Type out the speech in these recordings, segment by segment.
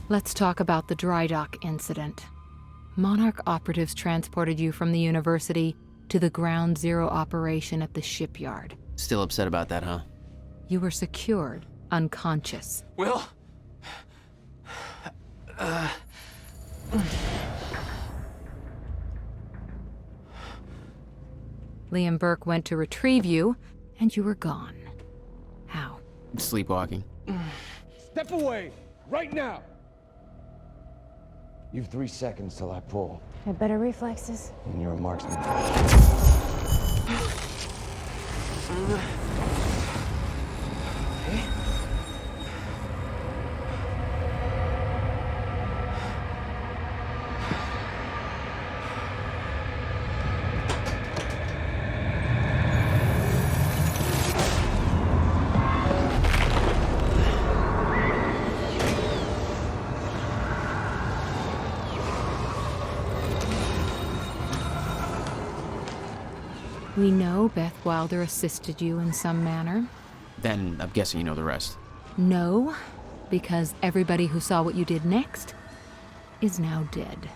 Let's talk about the dry dock incident. Monarch operatives transported you from the university to the ground zero operation at the shipyard. Still upset about that, huh? You were secured, unconscious. Will? Liam Burke went to retrieve you, and you were gone. How? Sleepwalking. Step away! Right now! You've 3 seconds till I pull. Have better reflexes. And you're a marksman. We know Beth Wilder assisted you in some manner. Then I'm guessing you know the rest. No, because everybody who saw what you did next is now dead.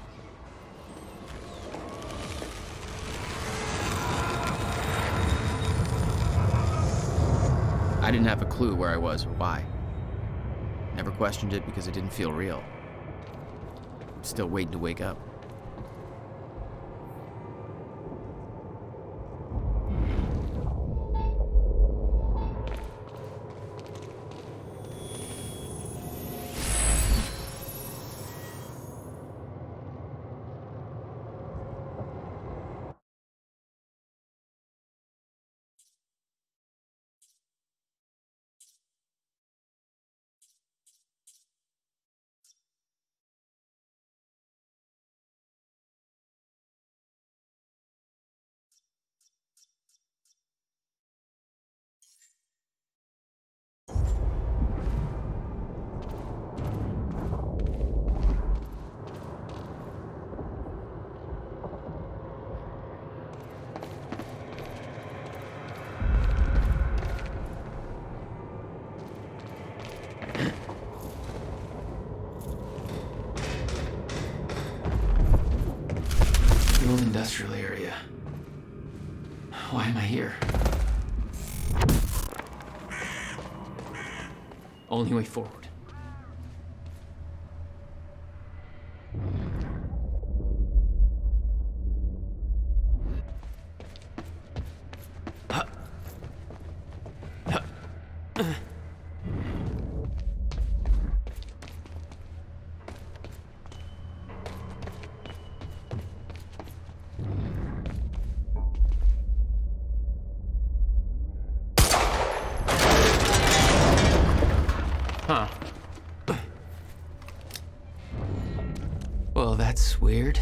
I didn't have a clue where I was or why. Never questioned it because it didn't feel real. I'm still waiting to wake up. Industrial area. Why am I here? Only way forward. Huh. Well, that's weird.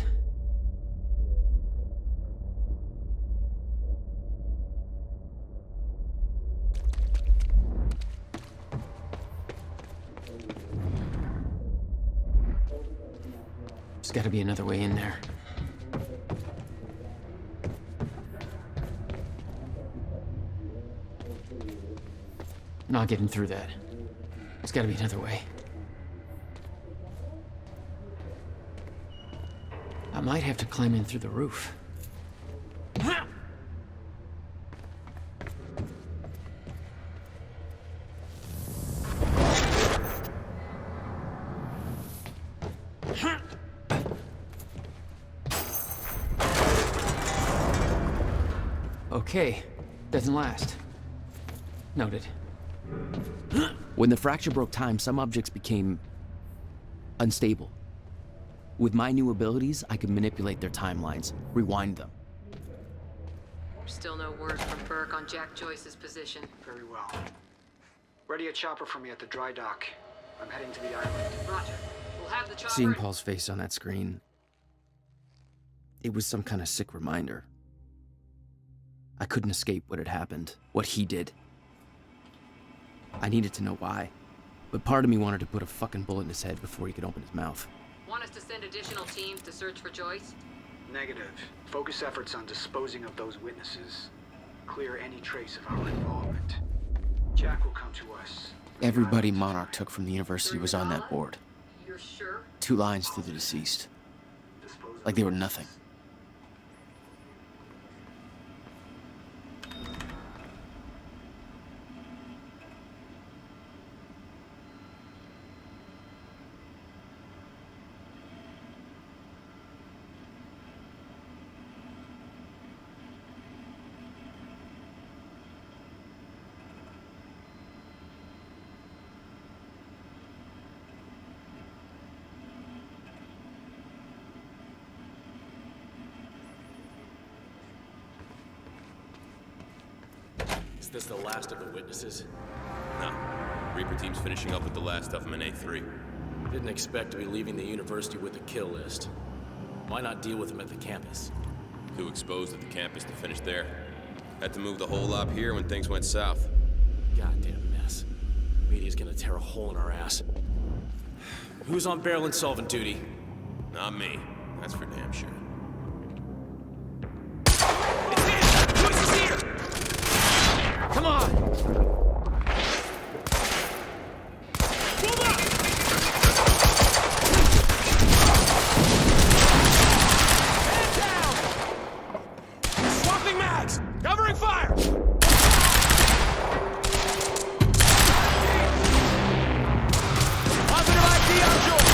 There's gotta be another way in there. Not getting through that. There's gotta be another way. I might have to climb in through the roof. Okay, doesn't last. Noted. When the fracture broke time, some objects became unstable. With my new abilities, I could manipulate their timelines, rewind them. Still no word from Burke on Jack Joyce's position. Very well. Ready a chopper for me at the dry dock. I'm heading to the island. Roger. We'll have the chopper. Seeing Paul's face on that screen, it was some kind of sick reminder. I couldn't escape what had happened, what he did. I needed to know why, but part of me wanted to put a fucking bullet in his head before he could open his mouth. Want us to send additional teams to search for Joyce? Negative. Focus efforts on disposing of those witnesses. Clear any trace of our involvement. Jack will come to us. Everybody Monarch took from the university was on that board. You're sure? 2 lines through the deceased. Like they were nothing. Is this the last of the witnesses? No. Reaper team's finishing up with the last of them in A3. Didn't expect to be leaving the university with a kill list. Why not deal with them at the campus? Too exposed at the campus to finish there. Had to move the whole op here when things went south. Goddamn mess. Media's gonna tear a hole in our ass. Who's on barrel and solvent duty? Not me. That's for damn sure. It's in! Joyce is here! Come on! Move up! Head down! Swapping mags! Covering fire! Positive ID on Joyce!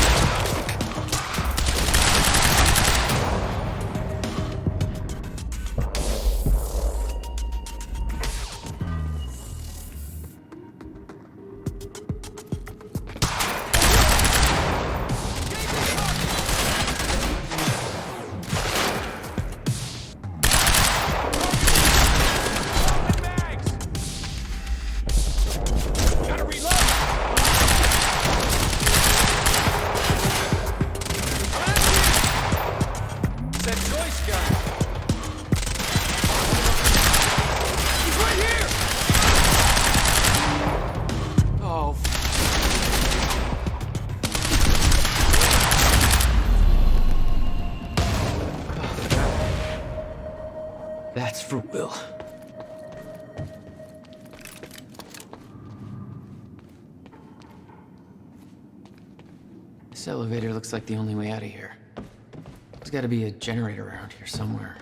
That's for Will. This elevator looks like the only way out of here. There's gotta be a generator around here somewhere.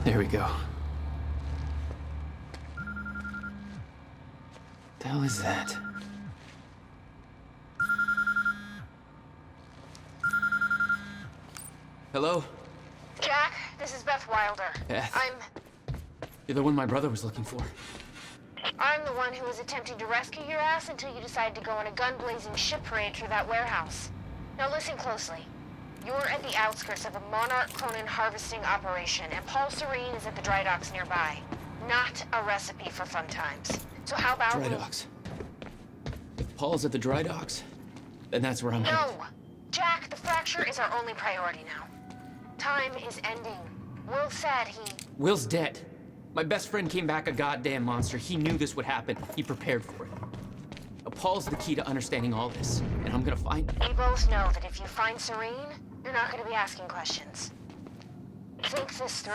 There we go. The hell is that? Hello? Jack, this is Beth Wilder. Beth? You're the one my brother was looking for. I'm the one who was attempting to rescue your ass until you decided to go on a gun-blazing ship parade through that warehouse. Now listen closely. You're at the outskirts of a Monarch Cronin harvesting operation, and Paul Serene is at the dry docks nearby. Not a recipe for fun times. So how about Dry docks. If Paul's at the dry docks, then that's where I'm No! headed. Jack, the fracture is our only priority now. Time is ending. Will said he... Will's dead. My best friend came back a goddamn monster. He knew this would happen. He prepared for it. Now, Paul's the key to understanding all this, and I'm gonna find him. We both know that if you find Serene, you're not going to be asking questions. Think this through.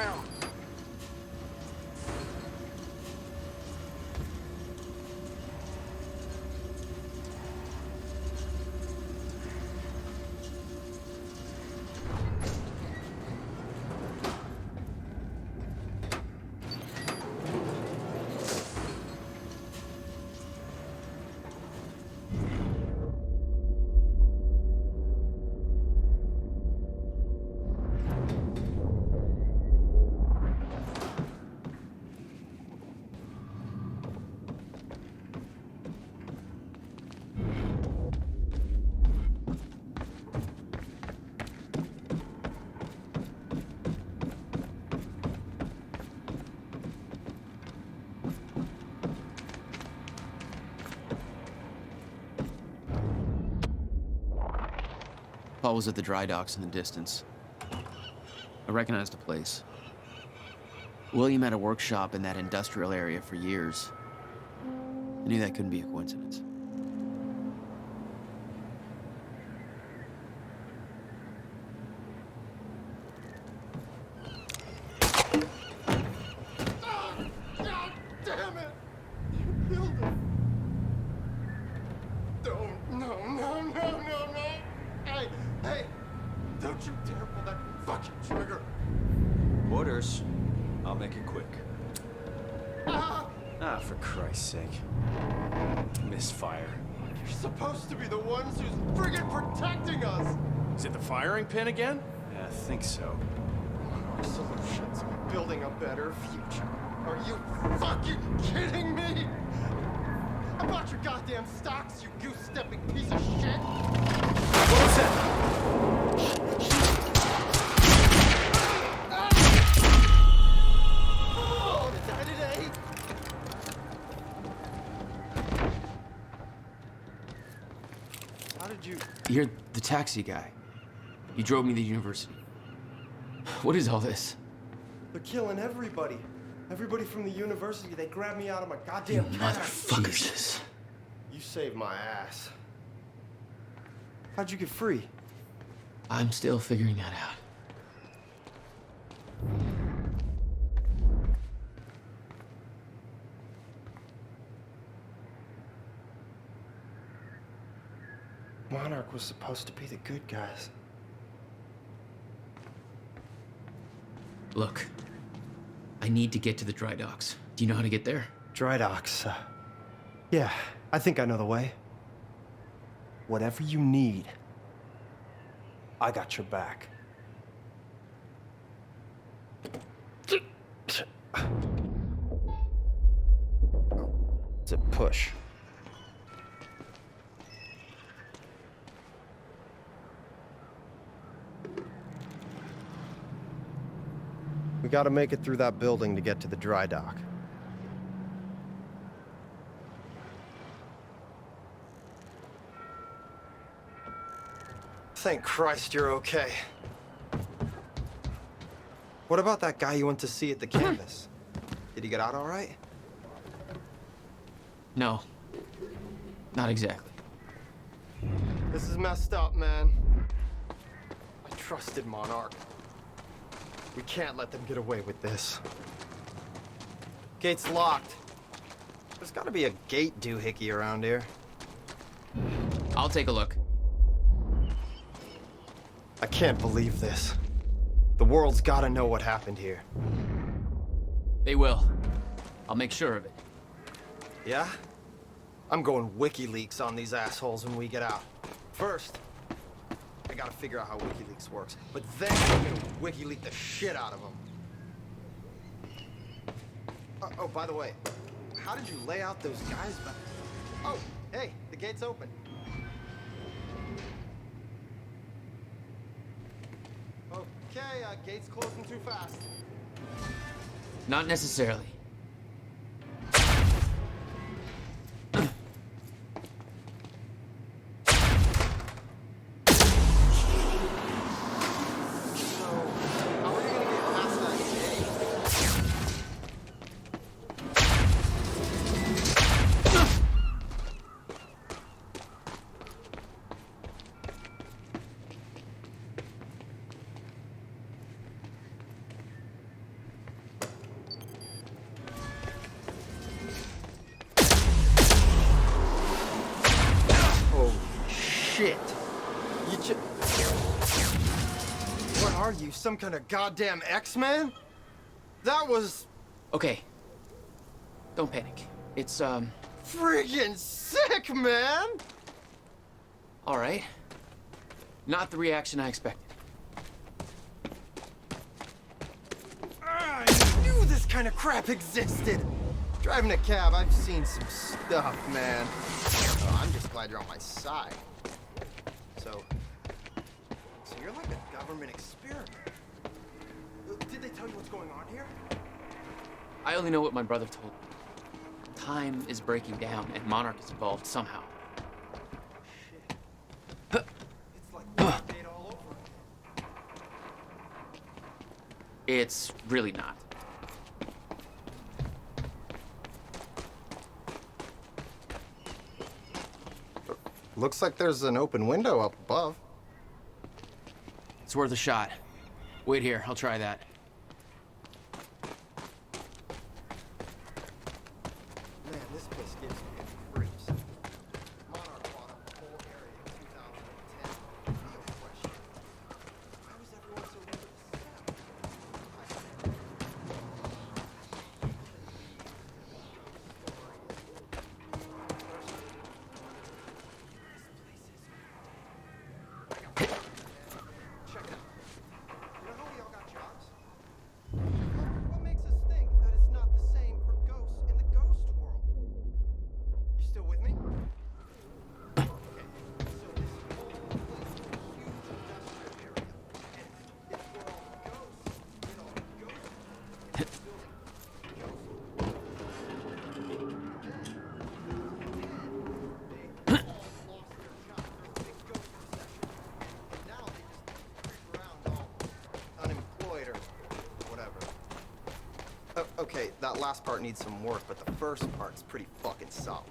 Paul was at the dry docks in the distance. I recognized the place. William had a workshop in that industrial area for years. I knew that couldn't be a coincidence. God damn it! You killed him! No. Hey! Don't you dare pull that fucking trigger! Orders. I'll make it quick. Ah! For Christ's sake. Misfire. You're supposed to be the ones who's friggin' protecting us! Is it the firing pin again? Yeah, I think so. Our solutions, building a better future. Are you fucking kidding me? I bought your goddamn stocks, you goose-stepping piece of shit! What was that? Oh, to die today? How did you... You're the taxi guy. You drove me to university. What is all this? They're killing everybody. Everybody from the university, they grabbed me out of my goddamn cab. Motherfuckers. You saved my ass. How'd you get free? I'm still figuring that out. Monarch was supposed to be the good guys. Look, I need to get to the dry docks. Do you know how to get there? Dry docks. Yeah, I think I know the way. Whatever you need, I got your back. It's a push. We gotta make it through that building to get to the dry dock. Thank Christ you're okay. What about that guy you went to see at the campus? Did he get out all right? No. Not exactly. This is messed up, man. I trusted Monarch. We can't let them get away with this. Gate's locked. There's gotta be a gate doohickey around here. I'll take a look. I can't believe this. The world's gotta know what happened here. They will. I'll make sure of it. Yeah? I'm going WikiLeaks on these assholes when we get out. First, I gotta figure out how WikiLeaks works. But then I'm gonna WikiLeak the shit out of them. Oh, by the way, how did you lay out those guys back? Oh, hey, the gate's open. Okay, gate's closing too fast. Not necessarily. How are you gonna get past that gate? Oh, shit. What are you, some kind of goddamn X-Man? That was Okay. Don't panic. It's, friggin' sick, man! all right. Not the reaction I expected. I knew this kind of crap existed! Driving a cab, I've seen some stuff, man. Oh, I'm just glad you're on my side. So you're like a government experiment. Did they tell you what's going on here? I only know what my brother told me. Time is breaking down, and Monarch is involved somehow. Shit. It's like Watergate all over again. It's really not. Looks like there's an open window up above. It's worth a shot. Wait here, I'll try that. Man, this place gives me creeps. Monarch bought up the whole area in 2010. No question. Why was everyone so rude to Check it out. You know how we all got jobs? What makes us think that it's not the same for ghosts in the ghost world? You still with me? Okay, so this whole place is a huge industrial area. And it's where all the ghosts, all the ghosts building they all lost their jobs. There was a big ghost recession. Now they just creep around all unemployed or whatever. Okay, that last part needs some work, but the first part's pretty fucking solid.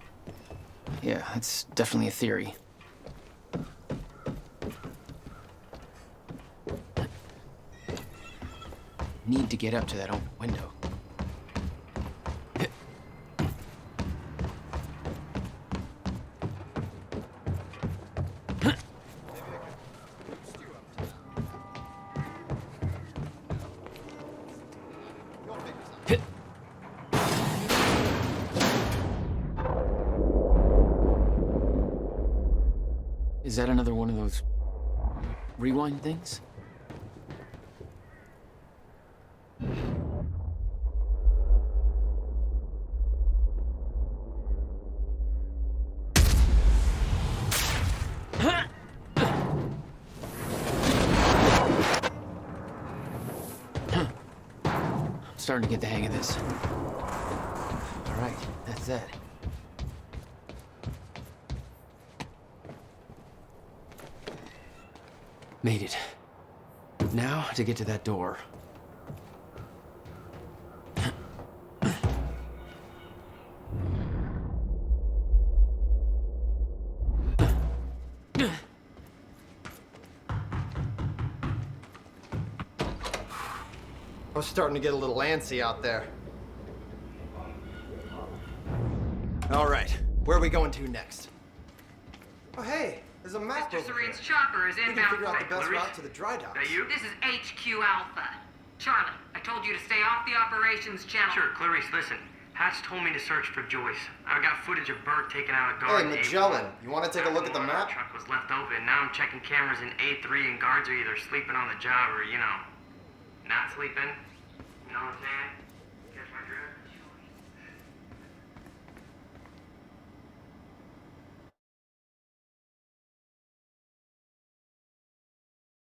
Yeah, that's definitely a theory. Need to get up to that open window. You'll figure something. Is that another one of those rewind things? I'm starting to get the hang of this. All right, that's that. Made it. Now to get to that door. I was starting to get a little antsy out there. All right, where are we going to next? Oh, hey, there's a map Mr. over Serene's here. chopper is We can inbound figure out the flight. best Clarice? route to the dry docks. That you? This is HQ Alpha. Charlie, I told you to stay off the operations channel. Sure, Clarice, listen. Hatch told me to search for Joyce. I got footage of Bert taking out a Hey, guard. Magellan, you want to take a look at the map? Truck was left open. Now I'm checking cameras in A3 and guards are either sleeping on the job or, not sleeping. You know what I'm saying?